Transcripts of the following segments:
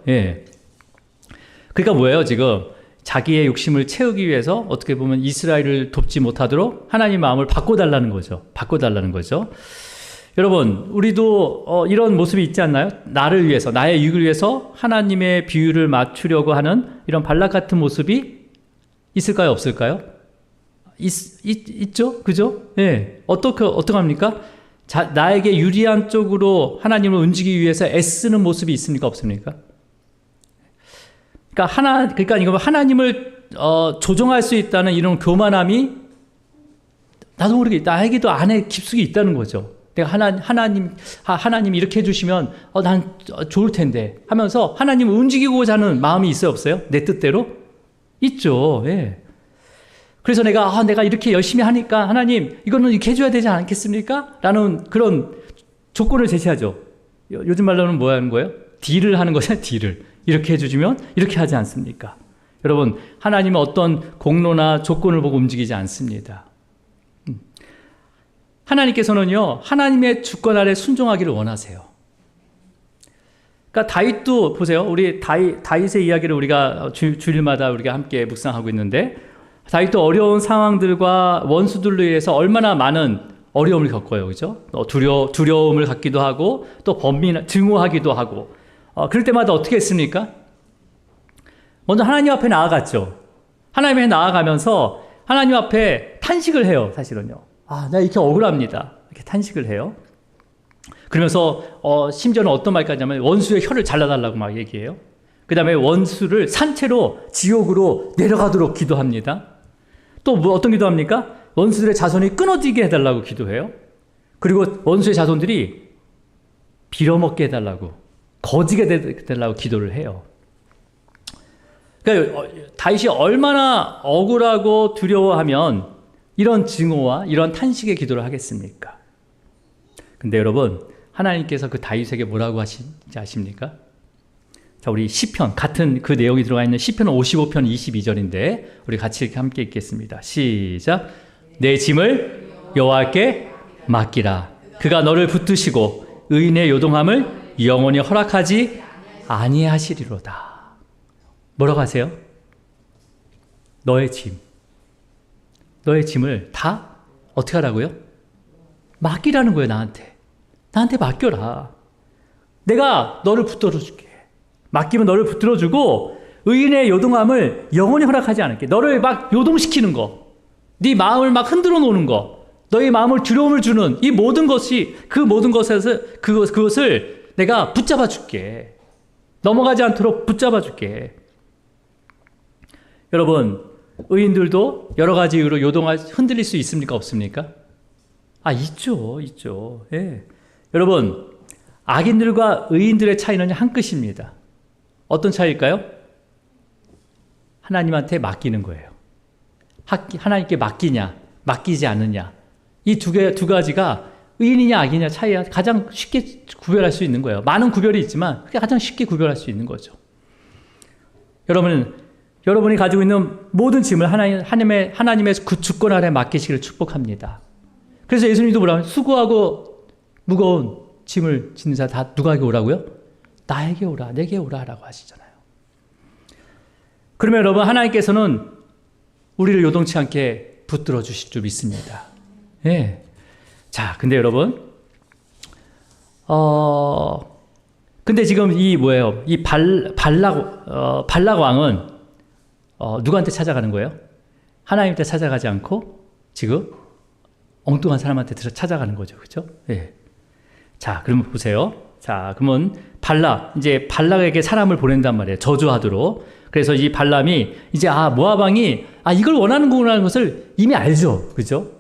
예. 그러니까 뭐예요, 지금? 자기의 욕심을 채우기 위해서 어떻게 보면 이스라엘을 돕지 못하도록 하나님의 마음을 바꿔달라는 거죠. 바꿔달라는 거죠. 여러분, 우리도 이런 모습이 있지 않나요? 나를 위해서, 나의 이익을 위해서 하나님의 비유를 맞추려고 하는 이런 발락 같은 모습이 있을까요? 없을까요? 있죠? 그죠? 예. 어떻게 합니까? 나에게 유리한 쪽으로 하나님을 움직이기 위해서 애쓰는 모습이 있습니까? 없습니까? 그러니까 이거 하나님을 조종할 수 있다는 이런 교만함이 나도 모르게 나에게도 안에 깊숙이 있다는 거죠. 내가 하나님 이렇게 해주시면 난 좋을 텐데 하면서 하나님을 움직이고자 하는 마음이 있어요, 없어요? 내 뜻대로? 있죠. 예. 그래서 내가 이렇게 열심히 하니까 하나님 이거는 이렇게 해줘야 되지 않겠습니까? 라는 그런 조건을 제시하죠. 요즘 말로는 뭐 하는 거예요? 딜을 하는 거죠. 딜을. 이렇게 해주시면 이렇게 하지 않습니까? 여러분, 하나님은 어떤 공로나 조건을 보고 움직이지 않습니다. 하나님께서는요, 하나님의 주권 아래 순종하기를 원하세요. 그러니까 다윗도 보세요. 우리 다윗의 이야기를 우리가 주일마다 우리가 함께 묵상하고 있는데, 다윗도 어려운 상황들과 원수들로 인해서 얼마나 많은 어려움을 겪어요, 그죠? 두려움을 갖기도 하고, 또 증오하기도 하고, 그럴 때마다 어떻게 했습니까? 먼저 하나님 앞에 나아갔죠. 하나님 앞에 나아가면서 하나님 앞에 탄식을 해요, 사실은요. 나 이렇게 억울합니다. 이렇게 탄식을 해요. 그러면서 심지어는 어떤 말까지 하면 원수의 혀를 잘라달라고 막 얘기해요. 그 다음에 원수를 산채로 지옥으로 내려가도록 기도합니다. 또 어떤 기도합니까? 원수들의 자손이 끊어지게 해달라고 기도해요. 그리고 원수의 자손들이 빌어먹게 해달라고, 거지게 해달라고 기도를 해요. 그러니까 다윗이 얼마나 억울하고 두려워하면 이런 증오와 이런 탄식의 기도를 하겠습니까? 근데 여러분, 하나님께서 그 다윗에게 뭐라고 하신지 아십니까? 자, 우리 시편, 같은 그 내용이 들어가 있는 시편 55편 22절인데 우리 같이 이렇게 함께 읽겠습니다. 시작. 내 짐을 여호와께 맡기라. 그가 너를 붙드시고 의인의 요동함을 영원히 허락하지 아니하시리로다. 뭐라고 하세요? 너의 짐을 다 어떻게 하라고요? 맡기라는 거예요, 나한테. 나한테 맡겨라. 내가 너를 붙들어줄게. 맡기면 너를 붙들어주고 의인의 요동함을 영원히 허락하지 않을게. 너를 막 요동시키는 거, 네 마음을 막 흔들어 놓는 거, 너의 마음을 두려움을 주는 이 모든 것이 그것을 내가 붙잡아 줄게. 넘어가지 않도록 붙잡아 줄게. 여러분, 의인들도 여러 가지 이유로 흔들릴 수 있습니까? 없습니까? 있죠. 예. 여러분, 악인들과 의인들의 차이는 한 끝입니다. 어떤 차이일까요? 하나님한테 맡기는 거예요. 하나님께 맡기냐, 맡기지 않느냐. 이 두 가지가 의인이냐 악인이냐 차이가 가장 쉽게 구별할 수 있는 거예요. 많은 구별이 있지만 그게 가장 쉽게 구별할 수 있는 거죠. 여러분이 가지고 있는 모든 짐을 하나님의 그 주권 아래 맡기시기를 축복합니다. 그래서 예수님도 뭐라고 하면 수고하고 무거운 짐을 짓는 자 다 누구에게 오라고요? 나에게 오라, 내게 오라 라고 하시잖아요. 그러면 여러분, 하나님께서는 우리를 요동치 않게 붙들어 주실 줄 믿습니다. 예. 자, 근데 여러분, 근데 지금 이 발락 왕은 누구한테 찾아가는 거예요? 하나님한테 찾아가지 않고 지금 엉뚱한 사람한테 찾아가는 거죠. 그렇죠? 예. 자, 그러면 보세요. 자, 그러면 발락에게 사람을 보낸단 말이에요. 저주하도록. 그래서 이 발람이 이제 모압 왕이 이걸 원하는구나 하는 것을 이미 알죠. 그죠?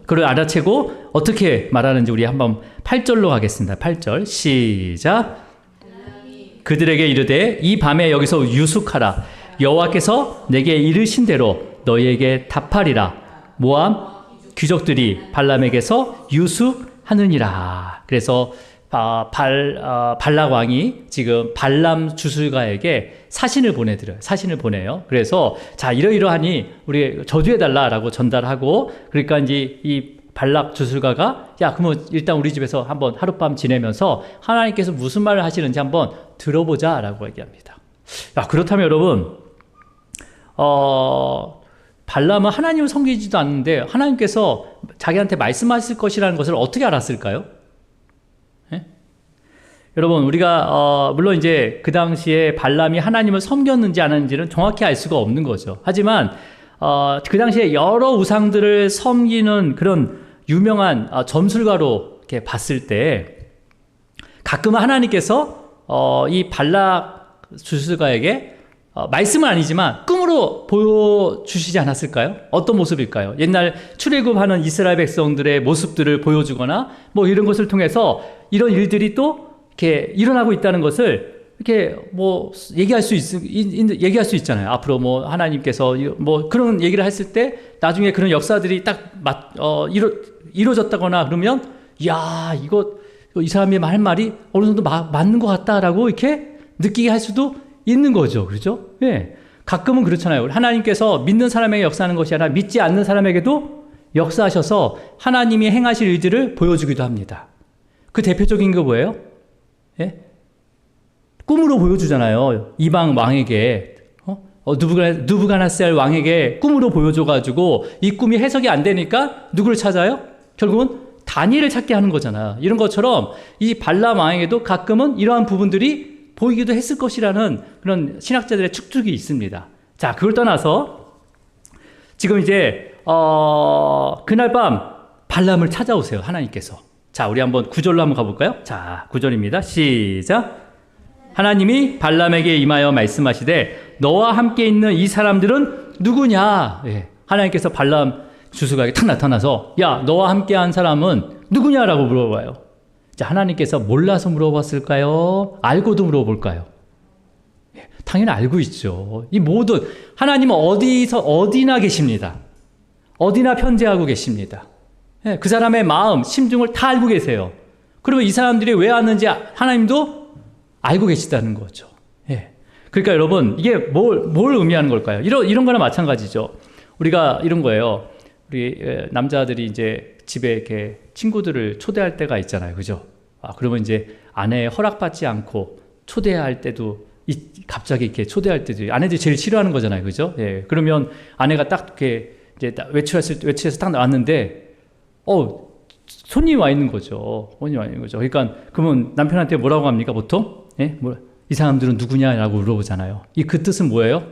그걸 알아채고 어떻게 말하는지 우리 한번 8절로 가겠습니다. 8절 시작. 그들에게 이르되 이 밤에 여기서 유숙하라. 여호와께서 내게 이르신 대로 너희에게 답하리라. 모압 귀족들이 발람에게서 유숙하느니라. 그래서 발락 왕이 지금 발람 주술가에게 사신을 보내요. 그래서 자, 이러이러하니 우리 저주해달라라고 전달하고, 그러니까 이제 이 발락 주술가가 그러면 일단 우리 집에서 한번 하룻밤 지내면서 하나님께서 무슨 말을 하시는지 한번 들어보자라고 얘기합니다. 야, 그렇다면 여러분, 발람은 하나님을 섬기지도 않는데 하나님께서 자기한테 말씀하실 것이라는 것을 어떻게 알았을까요? 예? 여러분, 우리가 물론 이제 그 당시에 발람이 하나님을 섬겼는지 안 했는지는 정확히 알 수가 없는 거죠. 하지만 그 당시에 여러 우상들을 섬기는 그런 유명한 점술가로 이렇게 봤을 때 가끔은 하나님께서 이 발락 주술가에게 말씀은 아니지만 꿈으로 보여주시지 않았을까요? 어떤 모습일까요? 옛날 출애굽하는 이스라엘 백성들의 모습들을 보여주거나 뭐 이런 것을 통해서 이런 일들이 또 이렇게 일어나고 있다는 것을 이렇게 뭐 얘기할 수 있잖아요. 앞으로 뭐 하나님께서 뭐 그런 얘기를 했을 때 나중에 그런 역사들이 딱 이루어졌다거나 그러면 야, 이 사람이 할 말이 어느 정도 맞는 것 같다라고 이렇게 느끼게 할 수도 있는 거죠. 그렇죠? 예. 가끔은 그렇잖아요. 하나님께서 믿는 사람에게 역사하는 것이 아니라 믿지 않는 사람에게도 역사하셔서 하나님이 행하실 일들을 보여주기도 합니다. 그 대표적인 게 뭐예요? 예? 꿈으로 보여주잖아요. 이방 왕에게 누부갓네살 왕에게 꿈으로 보여줘가지고 이 꿈이 해석이 안 되니까 누구를 찾아요? 결국은 다니엘을 찾게 하는 거잖아. 이런 것처럼 이 발람 왕에게도 가끔은 이러한 부분들이 보이기도 했을 것이라는 그런 신학자들의 추측이 있습니다. 자, 그걸 떠나서 지금 이제 그날 밤 발람을 찾아오세요. 하나님께서. 자, 우리 한번 9절로 한번 가볼까요? 자, 9절입니다. 시작. 하나님이 발람에게 임하여 말씀하시되 너와 함께 있는 이 사람들은 누구냐? 예. 하나님께서 발람 주술가에게 탁 나타나서 야, 너와 함께한 사람은 누구냐라고 물어봐요. 자, 하나님께서 몰라서 물어봤을까요? 알고도 물어볼까요? 예, 당연히 알고 있죠. 이 모든 하나님은 어디나 계십니다. 어디나 편재하고 계십니다. 예, 그 사람의 마음, 심중을 다 알고 계세요. 그러면 이 사람들이 왜 왔는지 하나님도 알고 계시다는 거죠. 예. 그러니까 여러분, 이게 뭘 의미하는 걸까요? 이런 거나 마찬가지죠. 우리가 이런 거예요. 우리 남자들이 이제 집에 이렇게 친구들을 초대할 때가 있잖아요. 그죠? 그러면 이제 아내의 허락받지 않고 초대할 때도 갑자기 이렇게 초대할 때도 아내들이 제일 싫어하는 거잖아요. 그죠? 예. 그러면 아내가 딱 이렇게 이제 외출해서 딱 나왔는데 손님이 와 있는 거죠. 손님이 와 있는 거죠. 그러니까 그러면 남편한테 뭐라고 합니까? 보통? 예? 이 사람들은 누구냐라고 물어보잖아요. 그 뜻은 뭐예요?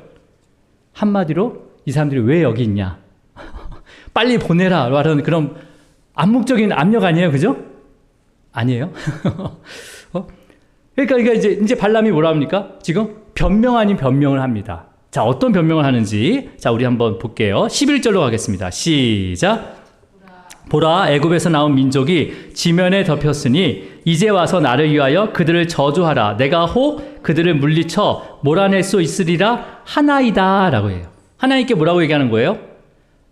한마디로 이 사람들이 왜 여기 있냐? 빨리 보내라 라는 그런 암묵적인 압력 아니에요, 그죠? 아니에요? 그러니까 이제 발람이 뭐라 합니까? 지금 변명 아닌 변명을 합니다. 자, 어떤 변명을 하는지 자, 우리 한번 볼게요. 11절로 가겠습니다. 시작. 보라, 애굽에서 나온 민족이 지면에 덮였으니 이제 와서 나를 위하여 그들을 저주하라. 내가 혹 그들을 물리쳐 몰아낼 수 있으리라 하나이다 라고 해요. 하나님께 뭐라고 얘기하는 거예요?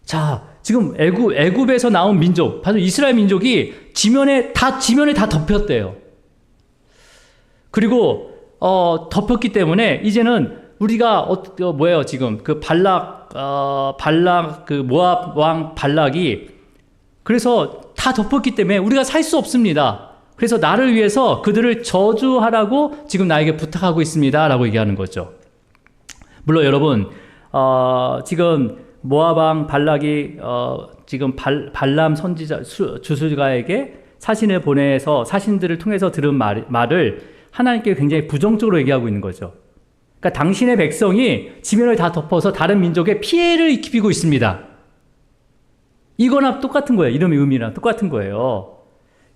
자, 지금 애굽에서 나온 민족, 바로 이스라엘 민족이 지면에 다 덮였대요. 그리고 덮였기 때문에 이제는 우리가 뭐예요? 지금 그 발락 그 모압 왕 발락이 그래서 다 덮었기 때문에 우리가 살 수 없습니다. 그래서 나를 위해서 그들을 저주하라고 지금 나에게 부탁하고 있습니다. 라고 얘기하는 거죠. 물론 여러분, 지금 모압 왕 발락이 지금 발람 선지자 주술가에게 사신을 보내서 사신들을 통해서 들은 말을 하나님께 굉장히 부정적으로 얘기하고 있는 거죠. 그러니까 당신의 백성이 지면을 다 덮어서 다른 민족에 피해를 입히고 있습니다. 이거나 똑같은 거예요. 이름의 의미랑 똑같은 거예요.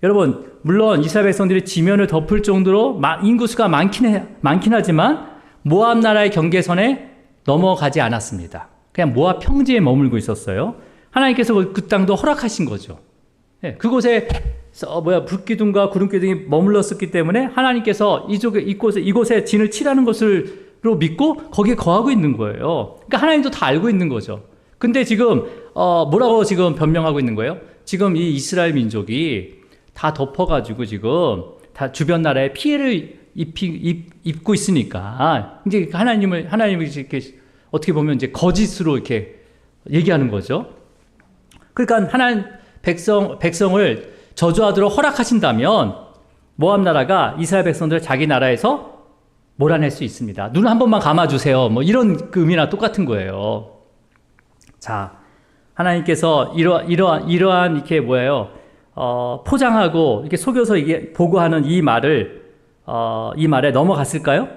여러분, 물론 이스라엘 백성들이 지면을 덮을 정도로 인구수가 많긴 하지만 모압 나라의 경계선에 넘어가지 않았습니다. 그냥 모압 평지에 머물고 있었어요. 하나님께서 그 땅도 허락하신 거죠. 네, 그곳에 불기둥과 구름기둥이 머물렀었기 때문에 하나님께서 이곳에 진을 치라는 것으로 믿고 거기에 거하고 있는 거예요. 그러니까 하나님도 다 알고 있는 거죠. 근데 지금 뭐라고 지금 변명하고 있는 거예요? 지금 이 이스라엘 민족이 다 덮어가지고 지금 다 주변 나라에 피해를 입고 있으니까 이제 하나님을 이렇게 어떻게 보면 이제 거짓으로 이렇게 얘기하는 거죠. 그러니까 하나님 백성을 저주하도록 허락하신다면 모압 나라가 이스라엘 백성들을 자기 나라에서 몰아낼 수 있습니다. 눈 한 번만 감아주세요. 뭐 이런 의미나 똑같은 거예요. 자, 하나님께서 이러한 이렇게 뭐예요? 포장하고 이렇게 속여서 이게 보고하는 이 말에 넘어갔을까요?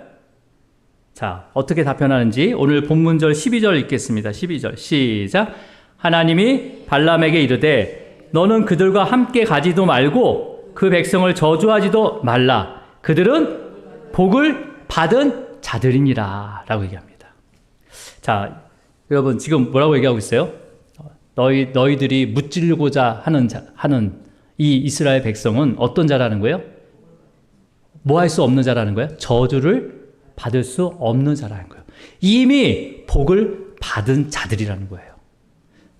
자, 어떻게 답변하는지 오늘 본문절 12절 읽겠습니다. 12절 시작. 하나님이 발람에게 이르되 너는 그들과 함께 가지도 말고 그 백성을 저주하지도 말라. 그들은 복을 받은 자들이니라 라고 얘기합니다. 자, 여러분 지금 뭐라고 얘기하고 있어요? 너희들이 무찌르고자 하는 이 이스라엘 백성은 어떤 자라는 거예요? 뭐 할 수 없는 자라는 거예요? 저주를 받을 수 없는 자라는 거예요. 이미 복을 받은 자들이라는 거예요.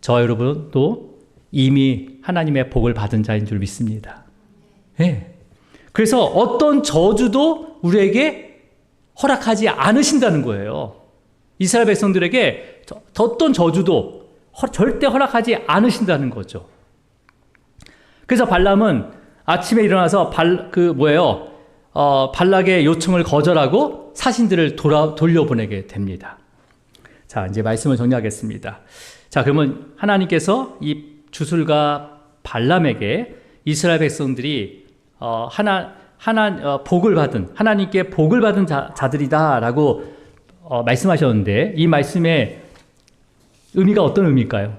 저 여러분도 이미 하나님의 복을 받은 자인 줄 믿습니다. 네. 그래서 어떤 저주도 우리에게 허락하지 않으신다는 거예요. 이스라엘 백성들에게 어떤 저주도 절대 허락하지 않으신다는 거죠. 그래서 발람은 아침에 일어나서 발락의 요청을 거절하고 사신들을 돌려보내게 됩니다. 자, 이제 말씀을 정리하겠습니다. 자, 그러면 하나님께서 이 주술가 발람에게 이스라엘 백성들이 하나님께 복을 받은 자들이다라고 말씀하셨는데 이 말씀의 의미가 어떤 의미일까요?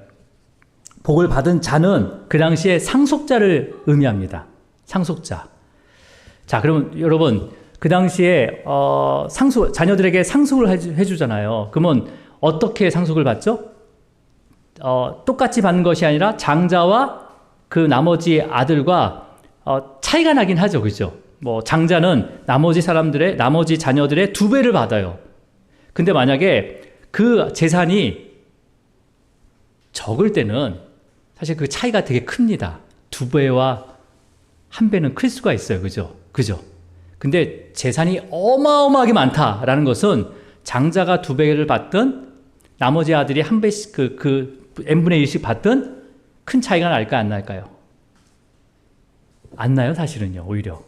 복을 받은 자는 그 당시에 상속자를 의미합니다. 상속자. 자, 그러면 여러분 그 당시에 자녀들에게 상속을 해주잖아요. 그러면 어떻게 상속을 받죠? 똑같이 받는 것이 아니라 장자와 그 나머지 아들과 차이가 나긴 하죠, 그죠? 뭐 장자는 나머지 자녀들의 2배를 받아요. 근데 만약에 그 재산이 적을 때는 사실 그 차이가 되게 큽니다. 2배와 1배는 클 수가 있어요, 그죠? 근데 재산이 어마어마하게 많다라는 것은 장자가 2배를 받든 나머지 아들이 1배씩 그 n분의 1씩 받든 큰 차이가 날까 안 날까요? 안 나요, 사실은요. 오히려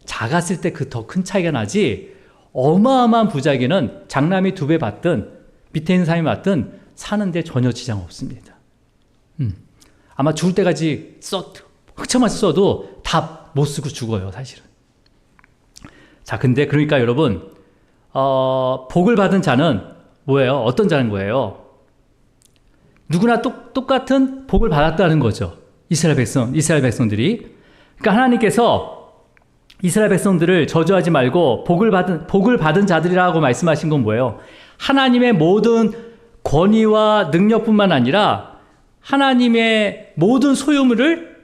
작았을 때 그 더 큰 차이가 나지. 어마어마한 부자에게는 장남이 2배 받든 밑에 있는 사람이 받든 사는데 전혀 지장 없습니다. 아마 죽을 때까지 흑처마서 써도 다 못 쓰고 죽어요, 사실은. 자, 근데 그러니까 여러분 복을 받은 자는 뭐예요? 어떤 자는 거예요? 누구나 똑같은 복을 받았다는 거죠. 이스라엘 백성들이. 그러니까 하나님께서 이스라엘 백성들을 저주하지 말고 복을 받은 자들이라고 말씀하신 건 뭐예요? 하나님의 모든 권위와 능력뿐만 아니라 하나님의 모든 소유물을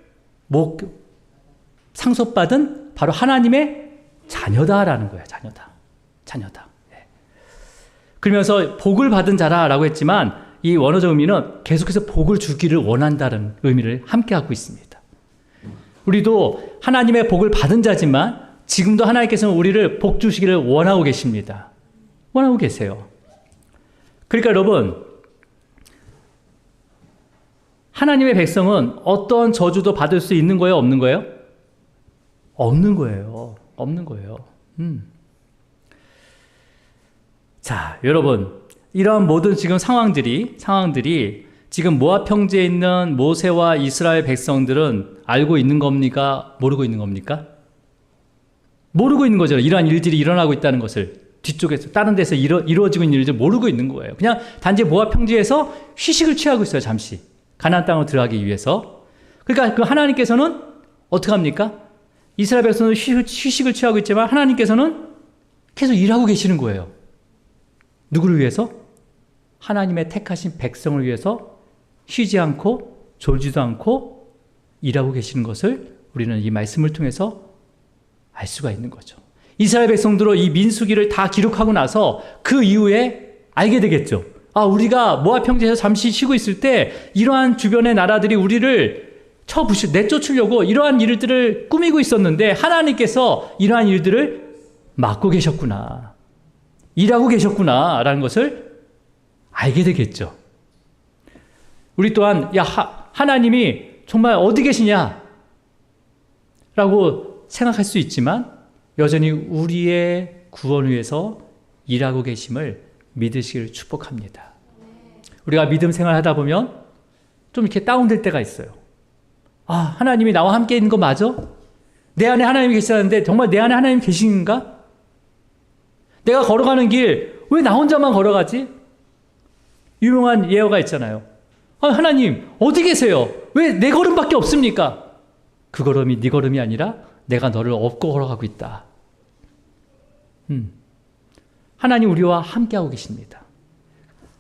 상속받은 바로 하나님의 자녀다라는 거예요. 자녀다. 네. 그러면서 복을 받은 자라라고 했지만 이 원어적 의미는 계속해서 복을 주기를 원한다는 의미를 함께 갖고 있습니다. 우리도 하나님의 복을 받은 자지만 지금도 하나님께서는 우리를 복 주시기를 원하고 계십니다. 원하고 계세요. 그러니까 여러분, 하나님의 백성은 어떤 저주도 받을 수 있는 거예요? 없는 거예요? 없는 거예요. 자, 여러분, 이러한 모든 지금 상황들이 지금 모압 평지에 있는 모세와 이스라엘 백성들은 알고 있는 겁니까? 모르고 있는 겁니까? 모르고 있는 거죠. 이러한 일들이 일어나고 있다는 것을 뒤쪽에서 다른 데서 이루어지고 있는 일들 모르고 있는 거예요. 그냥 단지 모압 평지에서 휴식을 취하고 있어요. 잠시 가나안 땅으로 들어가기 위해서. 그러니까 그 하나님께서는 어떻게 합니까? 이스라엘 백성은 휴식을 취하고 있지만 하나님께서는 계속 일하고 계시는 거예요. 누구를 위해서? 하나님의 택하신 백성을 위해서 쉬지 않고 졸지도 않고 일하고 계시는 것을 우리는 이 말씀을 통해서 알 수가 있는 거죠. 이스라엘 백성들은 이 민수기를 다 기록하고 나서 그 이후에 알게 되겠죠. 우리가 모압 평지에서 잠시 쉬고 있을 때 이러한 주변의 나라들이 우리를 내쫓으려고 이러한 일들을 꾸미고 있었는데 하나님께서 이러한 일들을 막고 계셨구나. 일하고 계셨구나 라는 것을 알게 되겠죠. 우리 또한 하나님이 정말 어디 계시냐 라고 생각할 수 있지만 여전히 우리의 구원 위해서 일하고 계심을 믿으시길 축복합니다. 우리가 믿음 생활 하다 보면 좀 이렇게 다운될 때가 있어요. 아, 하나님이 나와 함께 있는 거 맞아? 내 안에 하나님이 계시다는데 정말 내 안에 하나님이 계신가? 내가 걸어가는 길 왜 나 혼자만 걸어가지? 유명한 예어가 있잖아요. 아, 하나님 어디 계세요? 왜 내 걸음밖에 없습니까? 그 걸음이 네 걸음이 아니라 내가 너를 업고 걸어가고 있다. 하나님 우리와 함께하고 계십니다.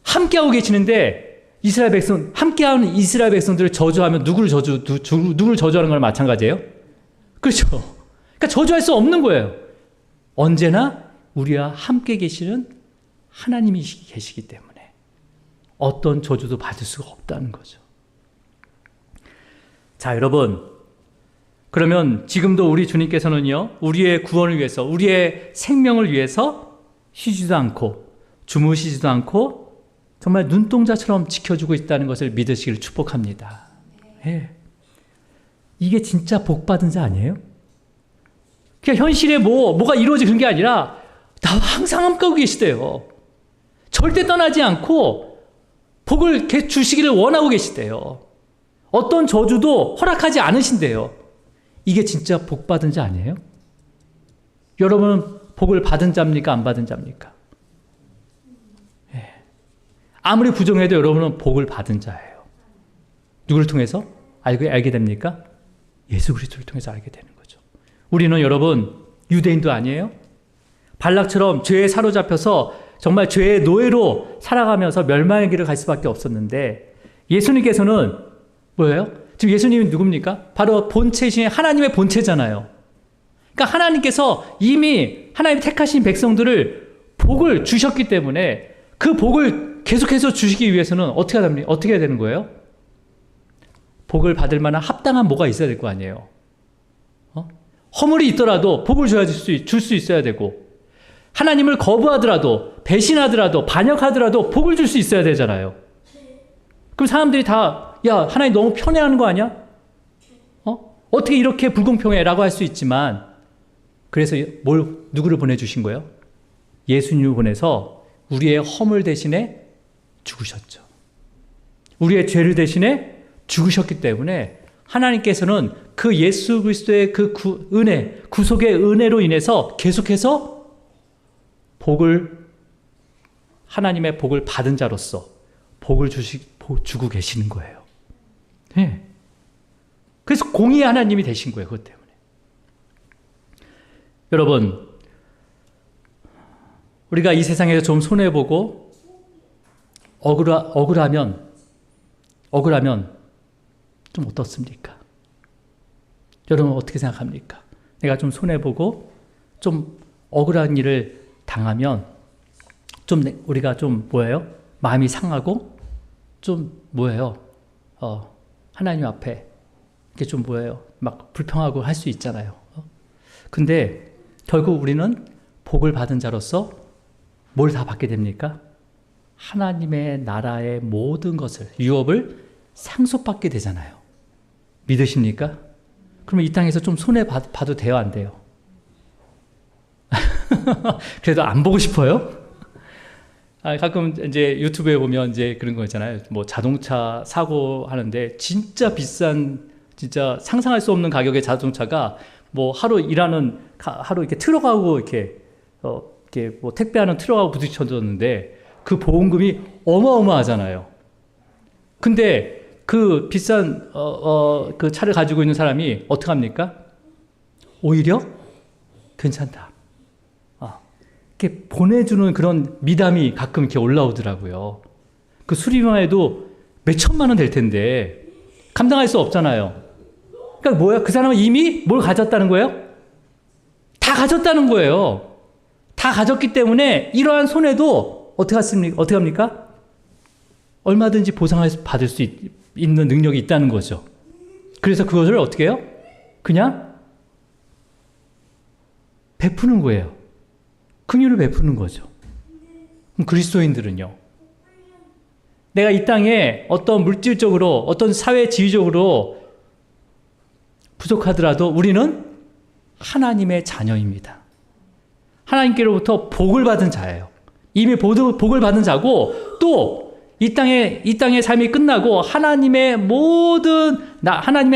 함께하고 계시는데 이스라엘 백성, 함께하는 이스라엘 백성들을 저주하면 누구를 저주하는 거랑 마찬가지예요? 그렇죠. 그러니까 저주할 수 없는 거예요. 언제나 우리와 함께 계시는 하나님이 계시기 때문에 어떤 저주도 받을 수가 없다는 거죠. 자, 여러분, 그러면 지금도 우리 주님께서는요, 우리의 구원을 위해서, 우리의 생명을 위해서 쉬지도 않고 주무시지도 않고 정말 눈동자처럼 지켜주고 있다는 것을 믿으시길 축복합니다. 네. 이게 진짜 복받은 자 아니에요? 그냥 현실에 뭐가 이루어지는 게 아니라 나와 항상 함께하고 계시대요. 절대 떠나지 않고 복을 주시기를 원하고 계시대요. 어떤 저주도 허락하지 않으신대요. 이게 진짜 복받은 자 아니에요? 여러분은 복을 받은 자입니까? 안 받은 자입니까? 예. 아무리 부정해도 여러분은 복을 받은 자예요. 누구를 통해서 알게 됩니까? 예수 그리스도를 통해서 알게 되는 거죠. 우리는 여러분 유대인도 아니에요? 발락처럼 죄에 사로잡혀서 정말 죄의 노예로 살아가면서 멸망의 길을 갈 수밖에 없었는데 예수님께서는 뭐예요? 지금 예수님이 누굽니까? 바로 본체신 하나님의 본체잖아요. 그러니까 하나님께서 이미 하나님 택하신 백성들을 복을 주셨기 때문에 그 복을 계속해서 주시기 위해서는 어떻게 해야 되는 거예요? 복을 받을 만한 합당한 뭐가 있어야 될 거 아니에요. 허물이 있더라도 복을 줄 수 있어야 되고 하나님을 거부하더라도 배신하더라도 반역하더라도 복을 줄 수 있어야 되잖아요. 그럼 사람들이 다 야, 하나님 너무 편애하는 거 아니야? 어떻게 이렇게 불공평해? 라고 할 수 있지만 그래서 누구를 보내주신 거예요? 예수님을 보내서 우리의 허물 대신에 죽으셨죠. 우리의 죄를 대신에 죽으셨기 때문에 하나님께서는 그 예수 그리스도의 그 구속의 은혜로 인해서 계속해서 하나님의 복을 받은 자로서 복을 주고 계시는 거예요. 네. 그래서 공의의 하나님이 되신 거예요. 그것 때문에. 여러분, 우리가 이 세상에서 좀 손해보고 억울하면 좀 어떻습니까? 여러분 어떻게 생각합니까? 내가 좀 손해보고 좀 억울한 일을 당하면 좀 우리가 좀 마음이 상하고 좀 하나님 앞에 이게 좀 막 불평하고 할 수 있잖아요. 근데 결국 우리는 복을 받은 자로서 뭘 다 받게 됩니까? 하나님의 나라의 모든 것을, 유업을 상속받게 되잖아요. 믿으십니까? 그러면 이 땅에서 좀 손해봐도 돼요, 안 돼요? 그래도 안 보고 싶어요? 가끔 이제 유튜브에 보면 이제 그런 거 있잖아요. 뭐 자동차 사고 하는데 진짜 비싼, 진짜 상상할 수 없는 가격의 자동차가 뭐 하루 이렇게 트럭하고 이렇게 뭐 택배하는 트럭하고 부딪혀졌는데 그 보험금이 어마어마하잖아요. 근데 그 비싼 그 차를 가지고 있는 사람이 어떻게 합니까? 오히려 괜찮다. 이렇게 보내주는 그런 미담이 가끔 이렇게 올라오더라고요. 그 수리비만 해도 몇 천만 원 될 텐데 감당할 수 없잖아요. 그러니까 뭐야? 그 사람은 이미 뭘 가졌다는 거예요? 다 가졌다는 거예요. 다 가졌기 때문에 이러한 손해도 어떻게 합니까? 얼마든지 받을 수 있는 능력이 있다는 거죠. 그래서 그것을 어떻게 해요? 그냥 베푸는 거예요. 긍휼을 베푸는 거죠. 그럼 그리스도인들은요? 내가 이 땅에 어떤 물질적으로, 어떤 사회 지위적으로 부족하더라도 우리는 하나님의 자녀입니다. 하나님께로부터 복을 받은 자예요. 이미 복을 받은 자고 또 이 땅의 삶이 끝나고 하나님의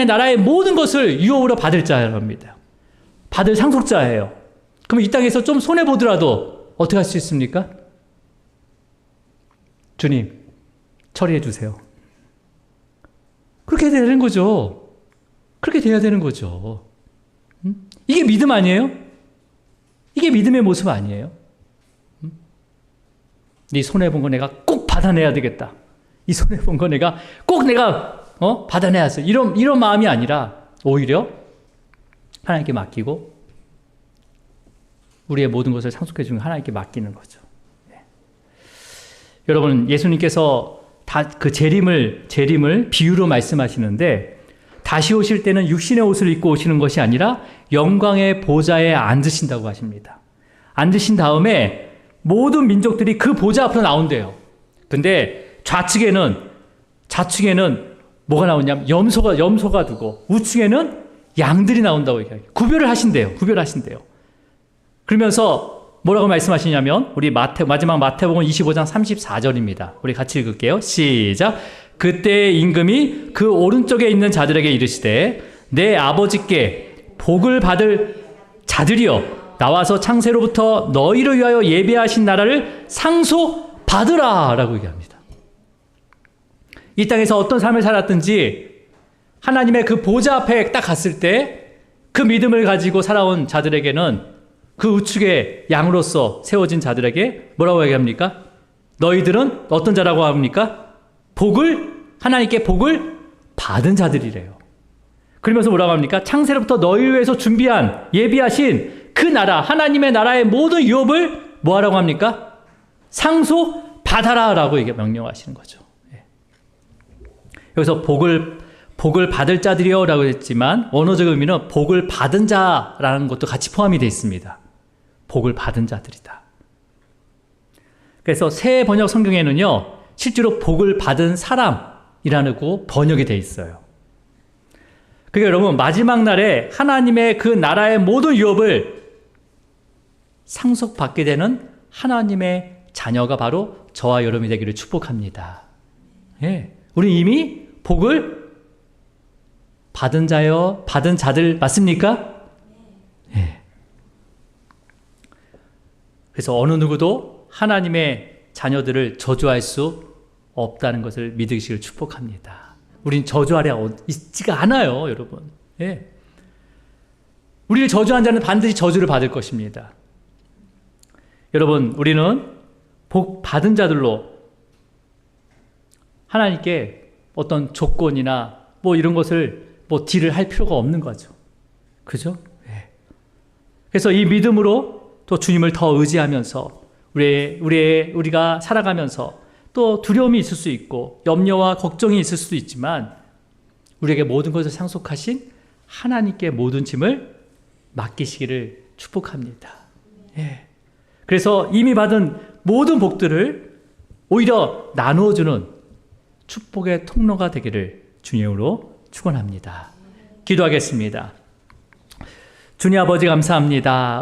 나라의 모든 것을 유업으로 받을 자랍니다. 받을 상속자예요. 그럼 이 땅에서 좀 손해보더라도 어떻게 할 수 있습니까? 주님, 처리해 주세요. 그렇게 되는 거죠. 그렇게 돼야 되는 거죠. 이게 믿음 아니에요? 이게 믿음의 모습 아니에요? 네 손해본 거 내가 꼭 받아내야 되겠다. 이 손해본 거 내가 꼭 받아내야 돼. 이런 마음이 아니라 오히려 하나님께 맡기고 우리의 모든 것을 상속해 주는 하나님께 맡기는 거죠. 네. 여러분, 예수님께서 다 그 재림을 비유로 말씀하시는데 다시 오실 때는 육신의 옷을 입고 오시는 것이 아니라 영광의 보좌에 앉으신다고 하십니다. 앉으신 다음에 모든 민족들이 그 보좌 앞으로 나온대요. 근데 좌측에는 뭐가 나오냐면 염소가 두고 우측에는 양들이 나온다고 얘기해요. 구별을 하신대요. 그러면서 뭐라고 말씀하시냐면 우리 마지막 마태복음 25장 34절입니다. 우리 같이 읽을게요. 시작. 그때 임금이 그 오른쪽에 있는 자들에게 이르시되 내 아버지께 복을 받을 자들이여 나와서 창세로부터 너희를 위하여 예배하신 나라를 상속받으라 라고 얘기합니다. 이 땅에서 어떤 삶을 살았든지 하나님의 그 보좌 앞에 딱 갔을 때 그 믿음을 가지고 살아온 자들에게는 그 우측에 양으로서 세워진 자들에게 뭐라고 얘기합니까? 너희들은 어떤 자라고 합니까? 하나님께 복을 받은 자들이래요. 그러면서 뭐라고 합니까? 창세로부터 너희를 위해서 예비하신 그 나라, 하나님의 나라의 모든 유업을 뭐 하라고 합니까? 상속받아라 라고 명령하시는 거죠. 여기서 복을 받을 자들이요 라고 했지만 원어적 의미는 복을 받은 자라는 것도 같이 포함이 되어 있습니다. 복을 받은 자들이다. 그래서 새 번역 성경에는요, 실제로 복을 받은 사람이라는 번역이 되어 있어요. 그러니까 여러분, 마지막 날에 하나님의 그 나라의 모든 유업을 상속받게 되는 하나님의 자녀가 바로 저와 여러분이 되기를 축복합니다. 예, 우리 이미 복을 받은 자들 맞습니까? 예. 그래서 어느 누구도 하나님의 자녀들을 저주할 수 없다는 것을 믿으시길 축복합니다. 우린 저주하려 있지가 않아요, 여러분. 예. 우리를 저주한 자는 반드시 저주를 받을 것입니다. 여러분, 우리는 복 받은 자들로 하나님께 어떤 조건이나 이런 것을 딜을 할 필요가 없는 거죠. 그죠? 예. 그래서 이 믿음으로 또 주님을 더 의지하면서 우리가 살아가면서 또 두려움이 있을 수 있고 염려와 걱정이 있을 수도 있지만 우리에게 모든 것을 상속하신 하나님께 모든 짐을 맡기시기를 축복합니다. 예. 그래서 이미 받은 모든 복들을 오히려 나누어주는 축복의 통로가 되기를 주님으로 축원합니다. 기도하겠습니다. 주님 아버지 감사합니다.